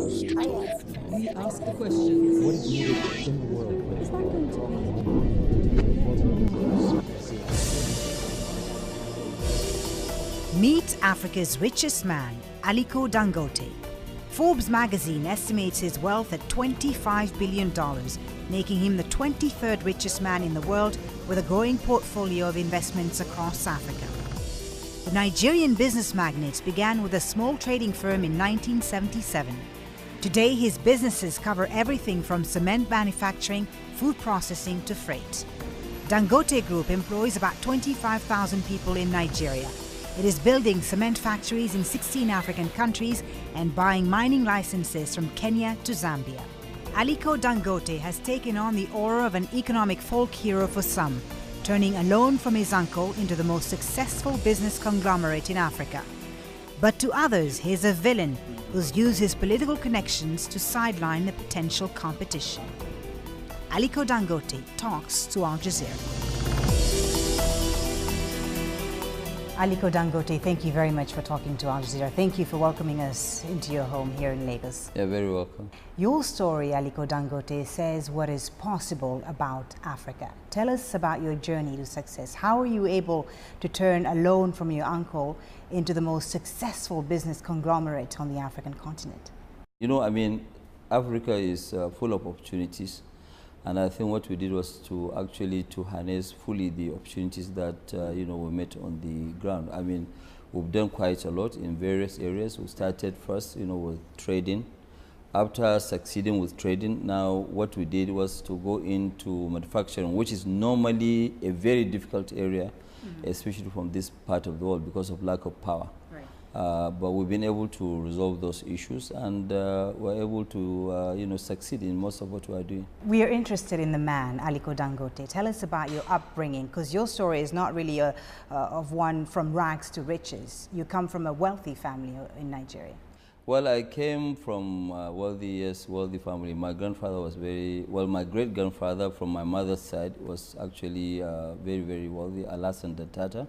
We ask the questions. What is needed in the world? Meet Africa's richest man, Aliko Dangote. Forbes magazine estimates his wealth at $25 billion, making him the 23rd richest man in the world with a growing portfolio of investments across Africa. The Nigerian business magnate began with a small trading firm in 1977. Today, his businesses cover everything from cement manufacturing, food processing to freight. Dangote Group employs about 25,000 people in Nigeria. It is building cement factories in 16 African countries and buying mining licenses from Kenya to Zambia. Aliko Dangote has taken on the aura of an economic folk hero for some, turning a loan from his uncle into the most successful business conglomerate in Africa. But to others, he is a villain who's used his political connections to sideline the potential competition. Aliko Dangote talks to Al Jazeera. Aliko Dangote, thank you very much for talking to Al Jazeera. Thank you for welcoming us into your home here in Lagos. You're very welcome. Your story, Aliko Dangote, says what is possible about Africa. Tell us about your journey to success. How were you able to turn a loan from your uncle into the most successful business conglomerate on the African continent? You know, I mean, Africa is full of opportunities. And I think what we did was to actually harness fully the opportunities that, you know, we met on the ground. I mean, we've done quite a lot in various areas. We started first, you know, with trading. After succeeding with trading, now what we did was to go into manufacturing, which is normally a very difficult area, especially from this part of the world because of lack of power. But we've been able to resolve those issues, and we're able to, you know, succeed in most of what we are doing. We are interested in the man, Aliko Dangote. Tell us about your upbringing, because your story is not really of one from rags to riches. You come from a wealthy family in Nigeria. Well, I came from wealthy family. My grandfather was my great-grandfather from my mother's side was actually very, very wealthy, Alassane Tata.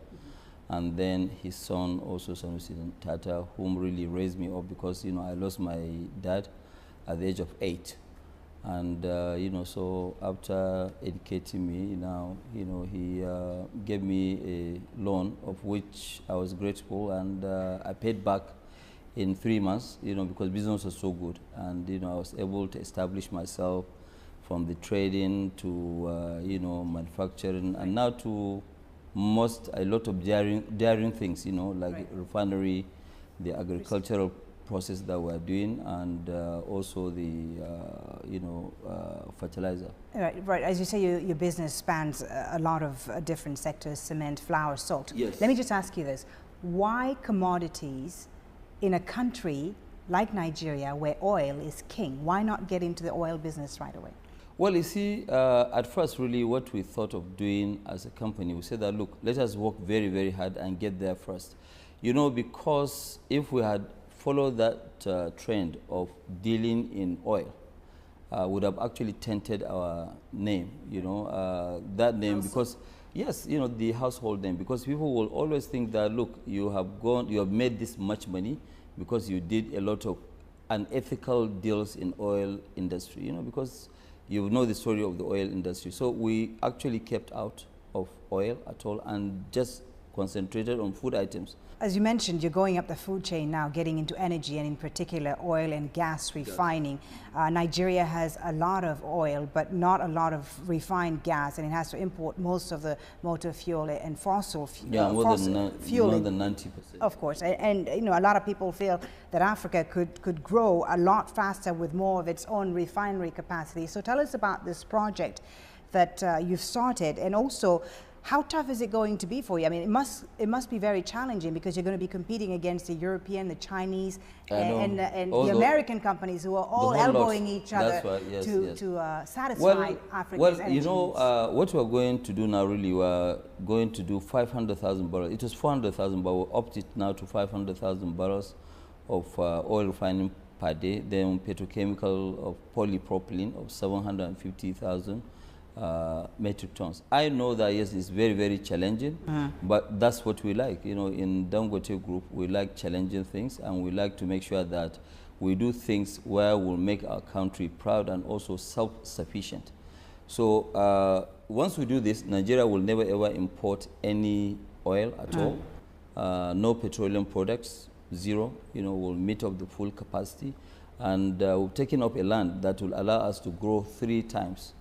And then his son, also Sanusi Tata, whom really raised me up because, you know, I lost my dad at the age of 8. And, you know, so after educating me, now, you know, he gave me a loan of which I was grateful, and I paid back in 3 months, you know, because business was so good. And, you know, I was able to establish myself from the trading to, you know, manufacturing, and now to a lot of daring things, you know, like refinery, the agricultural process that we're doing, and also the, you know, fertilizer. Right. As you say, your business spans a lot of different sectors: cement, flour, salt. Yes. Let me just ask you this: why commodities in a country like Nigeria, where oil is king? Why not get into the oil business right away? Well, you see, at first, really, what we thought of doing as a company, we said that, look, let us work very, very hard and get there first. You know, because if we had followed that trend of dealing in oil, would have actually tainted our name, you know, that name, because, yes, you know, the household name, because people will always think that, look, you have made this much money because you did a lot of unethical deals in oil industry, you know, because you know the story of the oil industry. So we actually kept out of oil at all and just concentrated on food items. As you mentioned, you're going up the food chain now, getting into energy, and in particular oil and gas refining. Nigeria has a lot of oil, but not a lot of refined gas, and it has to import most of the motor fuel and fossil fuel. Yeah, more than 90%. Of course, and you know, a lot of people feel that Africa could grow a lot faster with more of its own refinery capacity. So tell us about this project that you've started, and also, how tough is it going to be for you? I mean, it must be very challenging, because you're going to be competing against the European, the Chinese, and the American companies who are all elbowing each other to satisfy Africa's energy you know, what we're going to do now, really, we're going to do 500,000 barrels. It was 400,000, but we upped it now to 500,000 barrels of oil refining per day. Then petrochemical of polypropylene of 750,000. Metric tons. I know that, yes, it's very, very challenging, but that's what we like. You know, in Dangote Group, we like challenging things, and we like to make sure that we do things where we'll make our country proud and also self-sufficient. So once we do this, Nigeria will never ever import any oil at all. No petroleum products, zero. We'll meet up the full capacity, and we've taken up a land that will allow us to grow 3 times.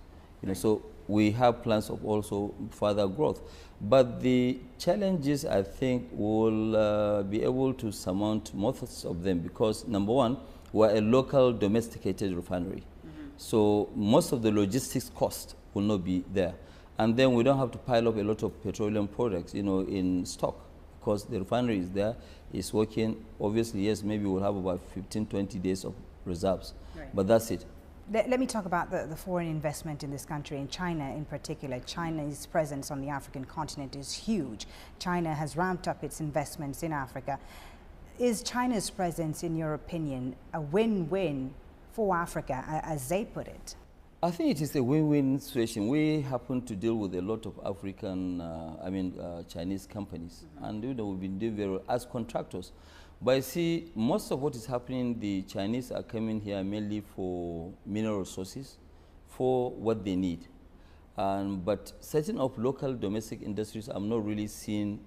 So we have plans of also further growth. But the challenges, I think, will be able to surmount most of them because, number one, we're a local domesticated refinery. So most of the logistics cost will not be there. And then we don't have to pile up a lot of petroleum products, in stock because the refinery is there, it's working. Obviously, yes, maybe we'll have about 15, 20 days of reserves, but that's it. Let me talk about the foreign investment in this country, in China in particular. China's presence on the African continent is huge. China has ramped up its investments in Africa. Is China's presence, in your opinion, a win-win for Africa, as they put it? I think it is a win-win situation. We happen to deal with a lot of African, Chinese companies, and we've been doing very well as contractors. But you see, most of what is happening, the Chinese are coming here mainly for mineral resources, for what they need. But setting up local domestic industries, I'm not really seeing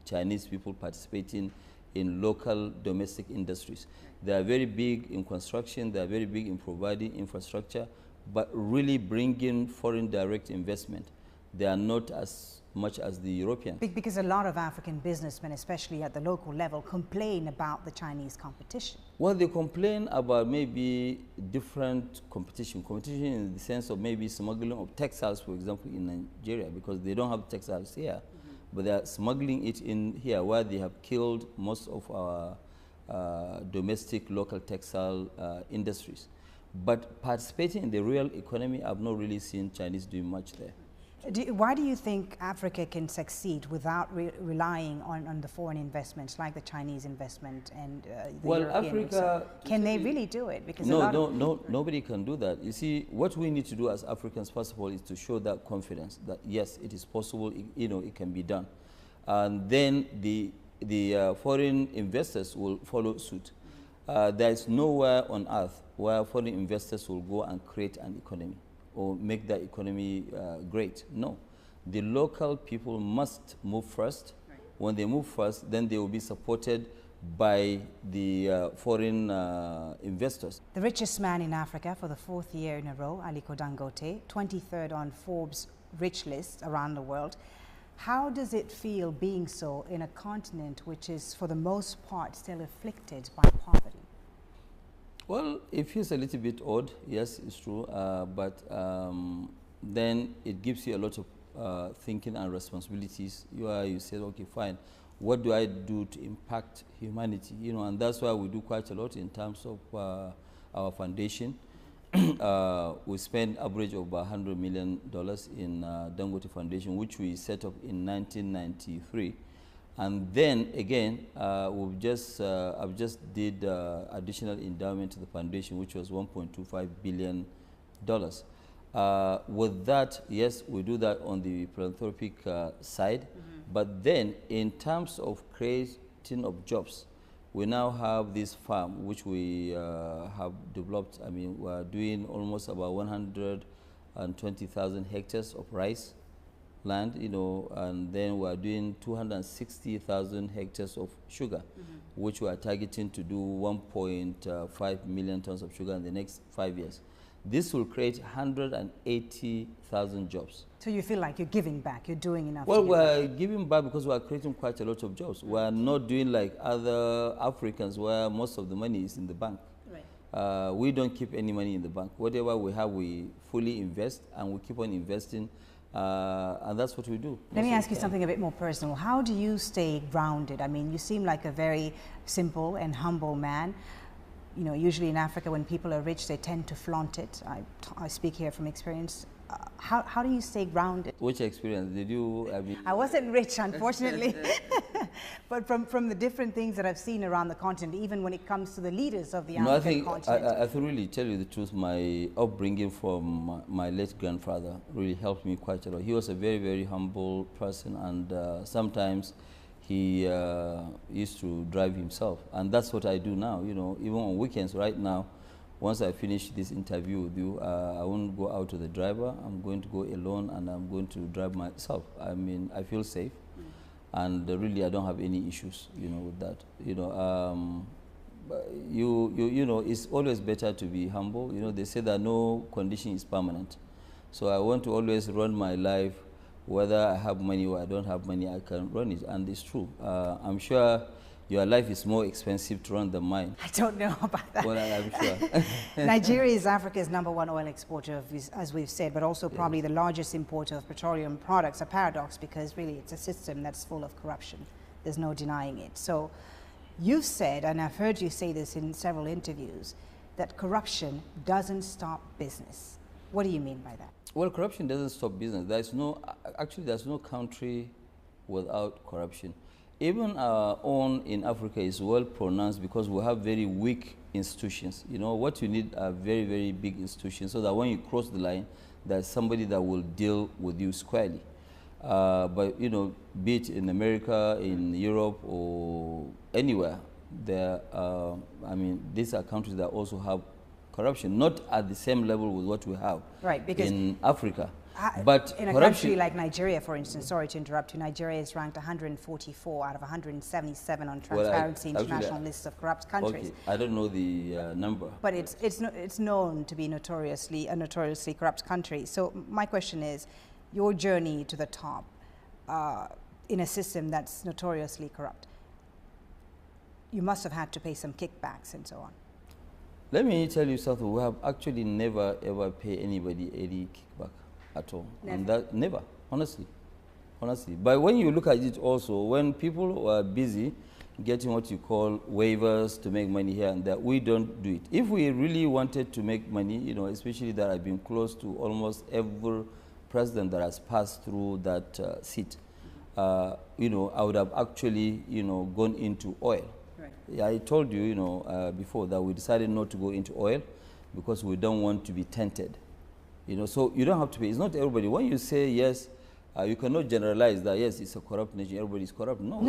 Chinese people participating in local domestic industries. They are very big in construction, they are very big in providing infrastructure, but really bringing foreign direct investment, they are not as much as the Europeans. Because a lot of African businessmen, especially at the local level, complain about the Chinese competition. Well, they complain about maybe different competition. Competition in the sense of maybe smuggling of textiles, for example, in Nigeria, because they don't have textiles here. But they are smuggling it in here, where they have killed most of our domestic local textile industries. But participating in the real economy, I've not really seen Chinese doing much there. Why do you think Africa can succeed without relying on the foreign investments like the Chinese investment and the European? Africa, can they really do it? Because nobody can do that. You see, what we need to do as Africans, first of all, is to show that confidence that yes, it is possible. It can be done, and then the foreign investors will follow suit. There is nowhere on earth where foreign investors will go and create an economy or make that economy great. No. The local people must move first. Right. When they move first, then they will be supported by the foreign investors. The richest man in Africa for the 4th year in a row, Aliko Dangote, 23rd on Forbes' rich list around the world. How does it feel being so in a continent which is, for the most part, still afflicted by poverty? Well, it feels a little bit odd, yes, it's true, but then it gives you a lot of thinking and responsibilities. You say, okay, fine, what do I do to impact humanity? And that's why we do quite a lot in terms of our foundation. We spend average of about $100 million in Dangote Foundation, which we set up in 1993. And then again, I've just did additional endowment to the foundation, which was $1.25 billion. With that, yes, we do that on the philanthropic side. But then, in terms of creating of jobs, we now have this farm which we have developed. I mean, we're doing almost about 120,000 hectares of rice land, and then we're doing 260,000 hectares of sugar, which we are targeting to do 1.5 million tons of sugar in the next 5 years. This will create 180,000 jobs. So you feel like you're giving back, you're doing enough? Well, we're giving back because we're creating quite a lot of jobs. We're not doing like other Africans where most of the money is in the bank. Right. We don't keep any money in the bank. Whatever we have, we fully invest, and we keep on investing. And that's what we do. Let me ask you something a bit more personal. How do you stay grounded? I mean, you seem like a very simple and humble man. Usually in Africa, when people are rich, they tend to flaunt it. I speak here from experience. How do you stay grounded? Which experience did you? I wasn't rich, unfortunately. But from the different things that I've seen around the continent, even when it comes to the leaders of the African continent. I think really tell you the truth, my upbringing from my late grandfather really helped me quite a lot. He was a very, very humble person, and sometimes he used to drive himself, and that's what I do now. You know, even on weekends. Right now, once I finish this interview with you, I won't go out to the driver. I'm going to go alone, and I'm going to drive myself. I mean, I feel safe, and really, I don't have any issues, you know, with that. You know, you know, it's always better to be humble. You know, they say that no condition is permanent, so I want to always run my life. Whether I have money or I don't have money, I can run it, and it's true. I'm sure your life is more expensive to run than mine. I don't know about that. Well, I'm sure. Nigeria is Africa's #1 oil exporter, as we've said, but also probably the largest importer of petroleum products. A paradox, because really it's a system that's full of corruption. There's no denying it. So you've said, and I've heard you say this in several interviews, that corruption doesn't stop business. What do you mean by that? Well, corruption doesn't stop business. There's no, actually, there's no country without corruption. Even our own in Africa is well pronounced because we have very weak institutions. You know, what you need are very, very big institutions so that when you cross the line, there's somebody that will deal with you squarely. But, you know, be it in America, in Europe, or anywhere, there, I mean, these are countries that also have corruption, not at the same level with what we have because in Africa. But in a country like Nigeria, for instance, sorry to interrupt you, Nigeria is ranked 144 out of 177 on Transparency International list of corrupt countries. Okay, I don't know the number. But it's known to be a notoriously corrupt country. So my question is, your journey to the top in a system that's notoriously corrupt, you must have had to pay some kickbacks and so on. Let me tell you something. We have actually never ever paid anybody any kickback at all. Never. And that, never, honestly. But when you look at it also, when people are busy getting what you call waivers to make money here and there, we don't do it. If we really wanted to make money, you know, especially that I've been close to almost every president that has passed through that seat, you know, I would have actually, you know, gone into oil. Yeah, I told you, you know, before that we decided not to go into oil because we don't want to be tainted. You know, so you don't have to pay. It's not everybody. When you say yes, you cannot generalize that, yes, it's a corrupt nation, everybody is corrupt. No,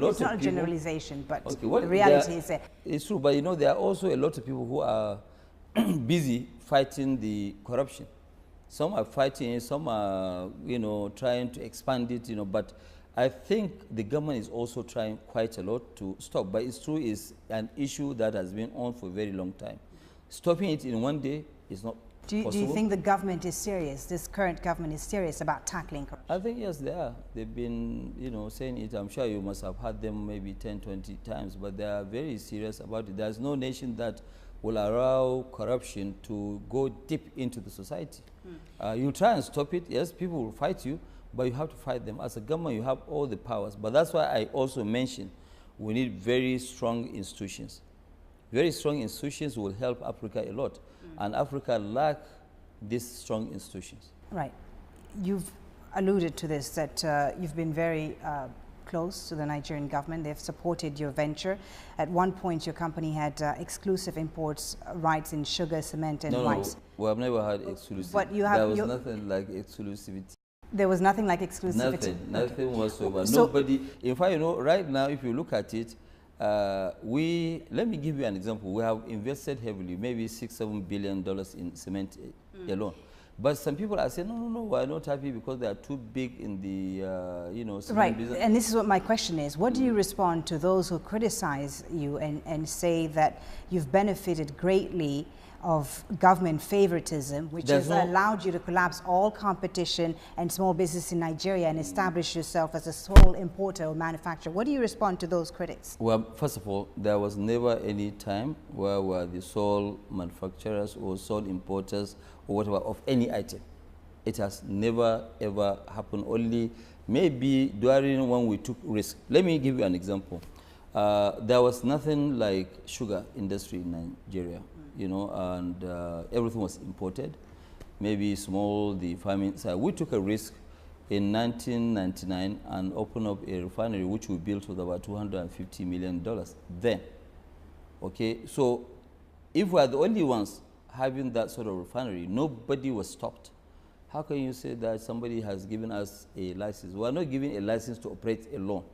it's not a generalization, but okay, the reality is that. It's true, but you know, there are also a lot of people who are busy fighting the corruption. Some are fighting it, some are, you know, trying to expand it, you know, but I think the government is also trying quite a lot to stop. But it's true, it's an issue that has been on for a very long time. Stopping it in one day is not possible. Do you think the government is serious, this current government is serious about tackling corruption? I think, yes, they are. They've been, you know, saying it. I'm sure you must have heard them maybe 10, 20 times, but they are very serious about it. There's no nation that will allow corruption to go deep into the society. You try and stop it, yes, people will fight you, but you have to fight them. As a government, you have all the powers. But that's why I also mentioned we need very strong institutions. Very strong institutions will help Africa a lot. And Africa lacks these strong institutions. Right. You've alluded to this, that you've been very close to the Nigerian government. They've supported your venture. At one point, your company had exclusive imports rights in sugar, cement, and rice. No, we have never had exclusivity. But you have, there was nothing like exclusivity. There was nothing like exclusivity? Nothing whatsoever. So nobody, in fact, you know, right now, if you look at it, let me give you an example. We have invested heavily, maybe $6–7 billion in cement alone. But some people are saying, no, we're not happy because they are too big in the, you know, cement business. And this is what my question is. What do you respond to those who criticize you and say that you've benefited greatly of government favoritism, which has allowed you to collapse all competition and small business in Nigeria and establish yourself as a sole importer or manufacturer? What do you respond to those critics? Well, first of all, there was never any time where we were the sole manufacturers or sole importers or whatever of any item. It has never, ever happened. Only maybe during when we took risk. Let me give you an example. There was nothing like sugar industry in Nigeria. You know, and everything was imported, maybe small, the farming side. We took a risk in 1999 and opened up a refinery which we built with about $250 million then. Okay, so if we are the only ones having that sort of refinery, nobody was stopped. How can you say that somebody has given us a license? We are not giving a license to operate alone.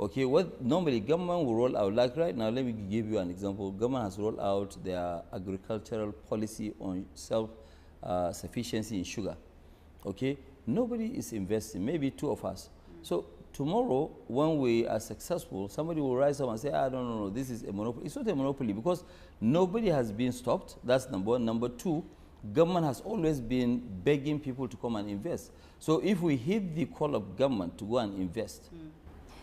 Okay, what normally government will roll out, like right now, let me give you an example. Government has rolled out their agricultural policy on self-sufficiency in sugar. Okay, nobody is investing, maybe two of us. So tomorrow, when we are successful, somebody will rise up and say, I don't know, this is a monopoly. It's not a monopoly because nobody has been stopped. That's number one. Number two, government has always been begging people to come and invest. So if we heed the call of government to go and invest,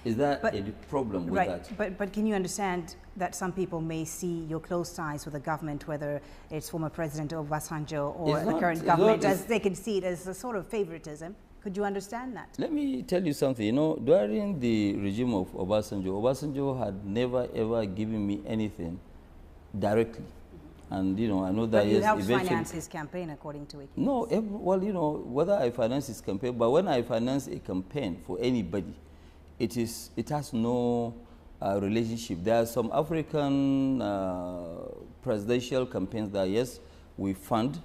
is that a problem with that? But can you understand that some people may see your close ties with the government, whether it's former President Obasanjo or the current government, as they can see it as a sort of favoritism? Could you understand that? Let me tell you something. You know, during the regime of Obasanjo had never ever given me anything directly. And, you know, I know that you helped finance his campaign, according to it. No, well, you know, whether I finance his campaign, but when I finance a campaign for anybody, it has no relationship. There are some African presidential campaigns that, yes, we fund,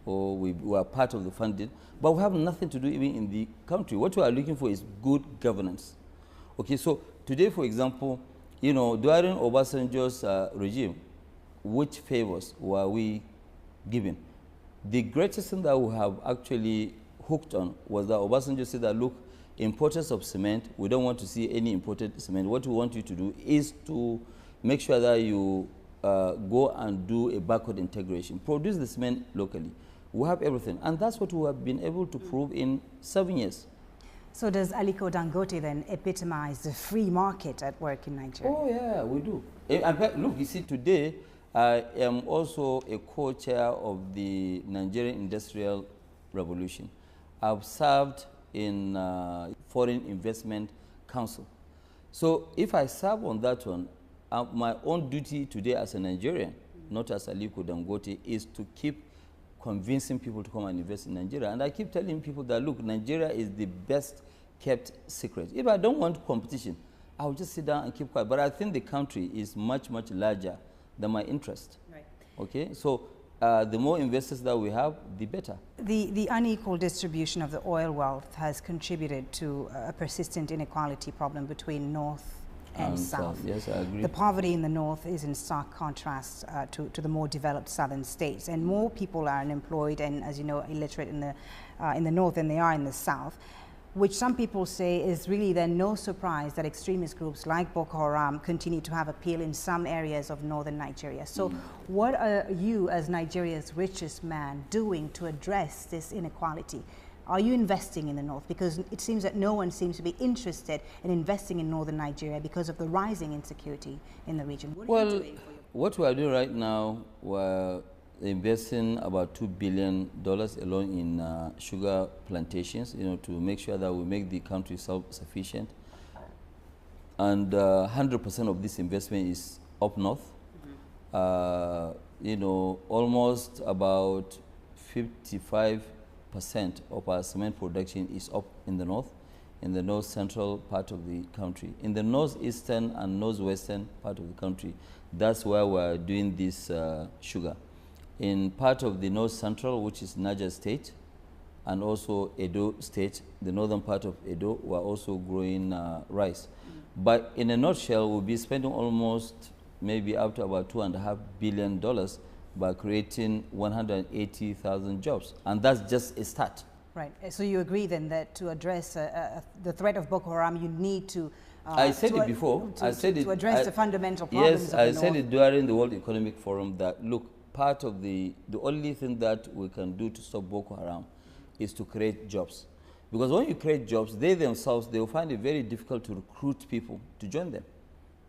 or we are part of the funding, but we have nothing to do even in the country. What we are looking for is good governance. Okay, so today, for example, you know, during Obasanjo's regime, which favors were we given? The greatest thing that we have actually hooked on was that Obasanjo said that, look, importers of cement, we don't want to see any imported cement. What we want you to do is to make sure that you go and do a backward integration. Produce the cement locally. We have everything. And that's what we have been able to prove in 7 years. So does Aliko Dangote then epitomize the free market at work in Nigeria? Oh, yeah, we do. In fact, look, you see, today, I am also a co-chair of the Nigerian Industrial Revolution. I've served in Foreign Investment Council. So if I serve on that one, my own duty today as a Nigerian, not as Aliko Dangote, is to keep convincing people to come and invest in Nigeria. And I keep telling people that, look, Nigeria is the best kept secret. If I don't want competition, I'll just sit down and keep quiet. But I think the country is much, much larger than my interest. Right. Okay, so the more investors that we have, the better. The unequal distribution of the oil wealth has contributed to a persistent inequality problem between North and South. Yes, I agree. The poverty in the North is in stark contrast to the more developed southern states, and more people are unemployed and, as you know, illiterate in the North than they are in the South, which some people say is really then no surprise that extremist groups like Boko Haram continue to have appeal in some areas of northern Nigeria. So what are you, as Nigeria's richest man, doing to address this inequality? Are you investing in the North? Because it seems that no one seems to be interested in investing in northern Nigeria because of the rising insecurity in the region. What are you doing for your... What we are doing right now, we're investing about $2 billion alone in sugar plantations, you know, to make sure that we make the country self-sufficient. And 100% of this investment is up north. You know, almost about 55% of our cement production is up in the north central part of the country. In the northeastern and northwestern part of the country, that's where we're doing this sugar. In part of the north central, which is Niger State, and also Edo State, the northern part of Edo, we're also growing rice. But in a nutshell, we'll be spending almost maybe up to about $2.5 billion by creating 180,000 jobs. And that's just a start. Right. So you agree then that to address the threat of Boko Haram, you need to... I said it before. To address the fundamental problems of the Yes, I said it during the World Economic Forum that, look, part of the only thing that we can do to stop Boko Haram is to create jobs. Because when you create jobs, they themselves, they will find it very difficult to recruit people to join them.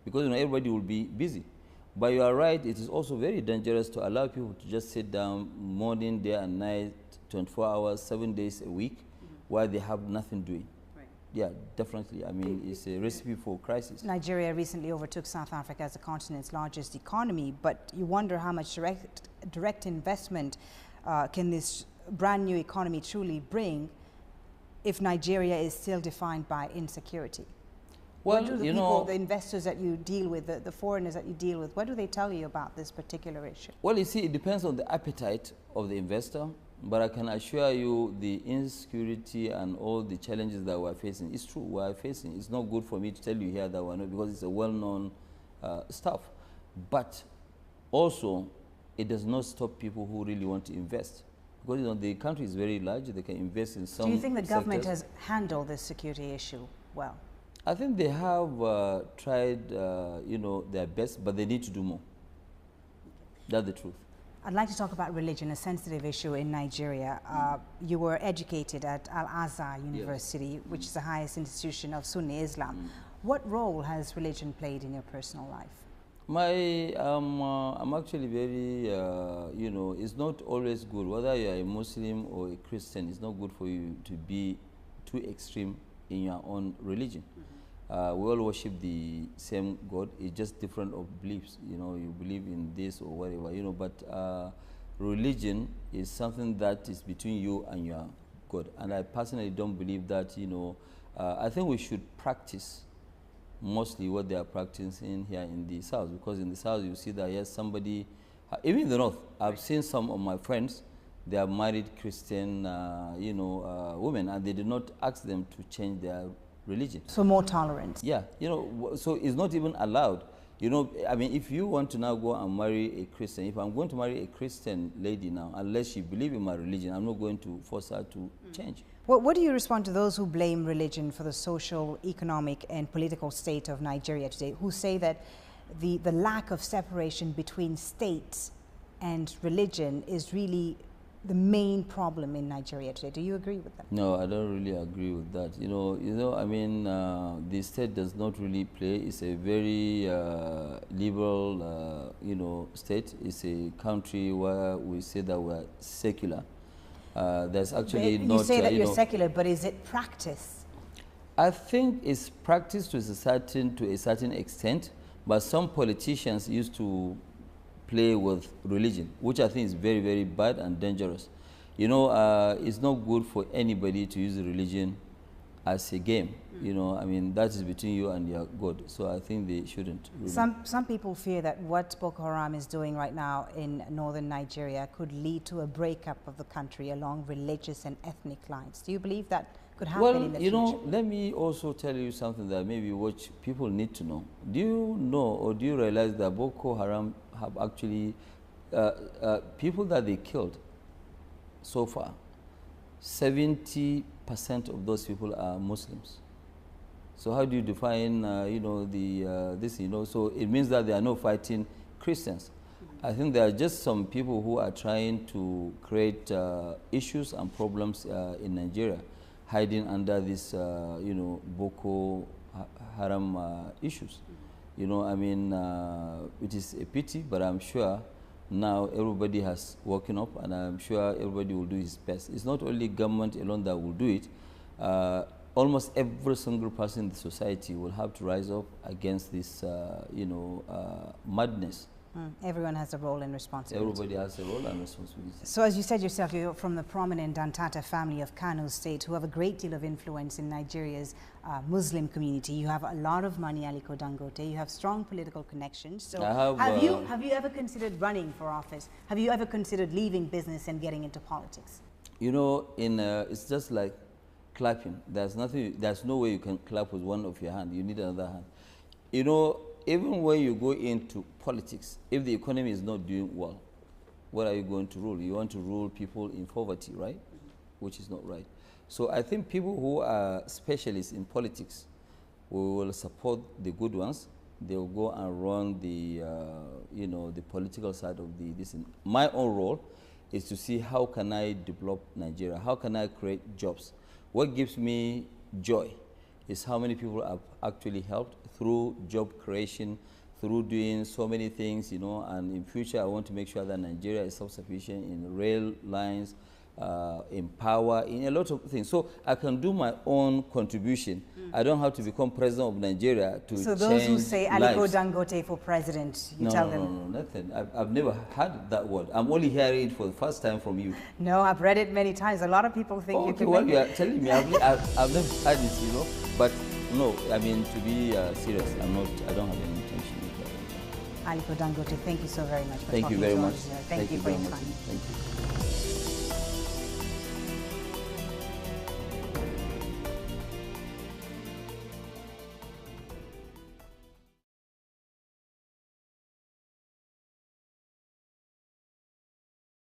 Because, you know, everybody will be busy. But you are right, it is also very dangerous to allow people to just sit down morning, day and night, 24 hours, 7 days a week, while they have nothing doing. Right. Yeah, definitely. I mean, it's a recipe for crisis. Nigeria recently overtook South Africa as the continent's largest economy, but you wonder how much direct investment can this brand new economy truly bring if Nigeria is still defined by insecurity? Well, what do the people, the investors that you deal with, the foreigners that you deal with, what do they tell you about this particular issue? Well, you see, it depends on the appetite of the investor But I can assure you the insecurity and all the challenges that we're facing, it's true, we're facing. It's not good for me to tell you here that we're not, because it's a well-known stuff. But also, it does not stop people who really want to invest. Because the country is very large, they can invest in some. Do you think the government sectors. has handled this security issue well? I think they have tried, their best, but they need to do more. That's the truth. I'd like to talk about religion, a sensitive issue in Nigeria. You were educated at Al-Azhar University, yes. which is the highest institution of Sunni Islam. What role has religion played in your personal life? I'm actually very, it's not always good. Whether you're a Muslim or a Christian, it's not good for you to be too extreme in your own religion. We all worship the same God. It's just different of beliefs. You believe in this or whatever. But religion is something that is between you and your God. And I personally don't believe that. I think we should practice mostly what they are practicing here in the South, because in the South you see that yes, somebody, even in the North, I've seen some of my friends. They are married Christian, women, and they did not ask them to change their religion. So more tolerance. Yeah, so it's not even allowed. If you want to now go and marry a Christian, if I'm going to marry a Christian lady now, unless she believes in my religion, I'm not going to force her to change. What do you respond to those who blame religion for the social, economic, and political state of Nigeria today, who say that the lack of separation between state and religion is really the main problem in Nigeria today? Do you agree with that? No, I don't really agree with that. The state does not really play. It's a very liberal, state. It's a country where we say that we're secular. There's actually but not. You say that you're secular, but is it practice? I think it's practiced to a certain extent, but some politicians used to play with religion, which I think is very, very bad and dangerous. It's not good for anybody to use religion as a game. That is between you and your God. So I think they shouldn't. Really. Some people fear that what Boko Haram is doing right now in northern Nigeria could lead to a breakup of the country along religious and ethnic lines. Do you believe that could happen in the future? Let me also tell you something that maybe what people need to know. Do you know or do you realize that Boko Haram have actually, people that they killed so far, 70% of those people are Muslims. So how do you define, this, so it means that they are not fighting Christians. I think there are just some people who are trying to create issues and problems in Nigeria, hiding under this, Boko Haram issues. It is a pity, but I'm sure now everybody has woken up, and I'm sure everybody will do his best. It's not only government alone that will do it. Almost every single person in the society will have to rise up against this, madness. Everyone has a role and responsibility. Everybody has a role and responsibility. So as you said yourself, you're from the prominent Dantata family of Kano State, who have a great deal of influence in Nigeria's Muslim community. You have a lot of money, Aliko Dangote. You have strong political connections. So have you ever considered running for office? Have you ever considered leaving business and getting into politics? It's just like clapping. There's no way you can clap with one of your hands. You need another hand. Even when you go into politics, if the economy is not doing well, what are you going to rule? You want to rule people in poverty, right? Which is not right. So I think people who are specialists in politics, we will support the good ones. They will go and run the, the political side of this. My own role is to see how can I develop Nigeria? How can I create jobs? What gives me joy is how many people I've actually helped through job creation, through doing so many things, and in future I want to make sure that Nigeria is self-sufficient in rail lines, in power, in a lot of things. So I can do my own contribution. I don't have to become president of Nigeria to change lives. So those who say Aliko Dangote for president, you tell them? No, nothing. I've never heard that word. I'm only hearing it for the first time from you. No, I've read it many times. A lot of people think you can well, you are telling me. I've never heard it, But no, to be serious, I don't have any intention with that. Aliko Dangote, thank you so very much for talking to us. Thank you for your time. Thank you.